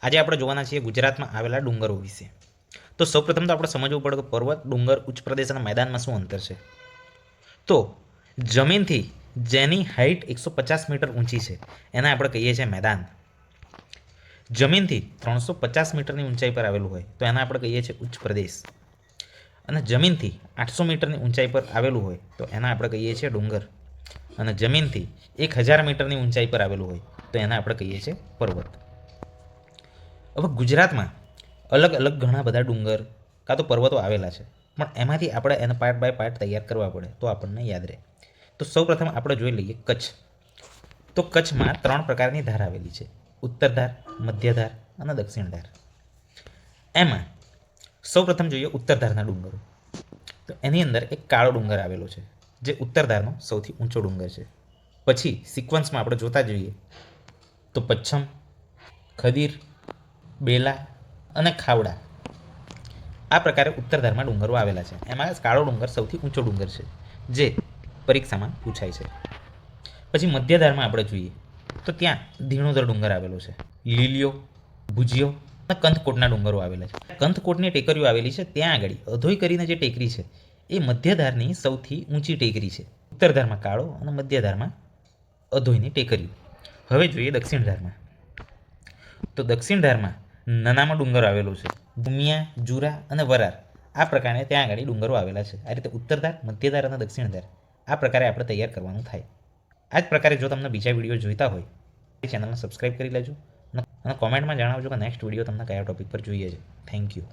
આજે આપણે જોવાના છીએ ગુજરાતમાં આવેલા ડુંગરો વિશે. તો સૌપ્રથમ તો આપણે સમજવું પડે કે પર્વત, ડુંગર, ઉચ્ચ પ્રદેશ અને મેદાનમાં શું અંતર છે. તો જમીનથી જેની હાઇટ 150 મીટર ઊંચી છે એને આપણે કહીએ છીએ મેદાન. જમીનથી 350 મીટરની ઊંચાઈ પર આવેલું હોય તો એને આપણે કહીએ છીએ ઉચ્ચ પ્રદેશ. અને જમીનથી 800 મીટરની ઊંચાઈ પર આવેલું હોય તો એને આપણે કહીએ છીએ ડુંગર. અને જમીનથી 1000 મીટરની ઊંચાઈ પર આવેલું હોય તો એને આપણે કહીએ છીએ પર્વત. હવે ગુજરાતમાં અલગ અલગ ઘણા બધા ડુંગર કાં તો પર્વતો આવેલા છે, પણ એમાંથી આપણે એને પાર્ટ બાય પાર્ટ તૈયાર કરવા પડે તો આપણને યાદ રહે. તો સૌપ્રથમ આપણે જોઈ લઈએ કચ્છ. તો કચ્છમાં 3 પ્રકારની ધાર આવેલી છે: ઉત્તર ધાર, મધ્ય ધાર અને દક્ષિણ ધાર. એમાં સૌપ્રથમ જોઈએ ઉત્તર ધારના ડુંગરો. તો એની અંદર એક કાળો ડુંગર આવેલો છે જે ઉત્તર ધારનો સૌથી ઊંચો ડુંગર છે. પછી સિક્વન્સમાં આપણે જોતા જોઈએ તો પચ્છમ, ખદીર, બેલા અને ખાવડા આ પ્રકારે ઉત્તર ધારમાં ડુંગરો આવેલા છે. એમાં કાળો ડુંગર સૌથી ઊંચો ડુંગર છે જે પરીક્ષામાં પૂછાય છે. પછી મધ્ય ધારમાં આપણે જોઈએ તો ત્યાં ધીણોધર ડુંગર આવેલો છે. લીલીયો, ભુજિયો અને કંથકોટના ડુંગરો આવેલા છે. કંથકોટની ટેકરીઓ આવેલી છે ત્યાં આગળ અધોઈ કરીને જે ટેકરી છે એ મધ્ય ધારની સૌથી ઊંચી ટેકરી છે. ઉત્તર ધારમાં કાળો અને મધ્ય ધારમાં અધોઈની ટેકરીઓ. હવે જોઈએ દક્ષિણ ધારમાં. તો દક્ષિણ ધારમાં નાનામાં ડુંગર આવેલો છે. ભૂમિયા, જુરા અને વરાર આ પ્રકારે ત્યાં આગળ ડુંગરો આવેલા છે. આ રીતે ઉત્તર ધાર, મધ્ય ધાર અને દક્ષિણ ધાર આ પ્રકારે આપણે તૈયાર કરવાનું થાય. આ જ પ્રકારે જો તમને બીજા વિડીયો જોઈતા હોય એ ચેનલને સબસ્ક્રાઈબ કરી લેજો અને કોમેન્ટમાં જણાવજો કે નેક્સ્ટ વિડીયો તમને કયા ટોપિક પર જોઈએ છે. Thank you.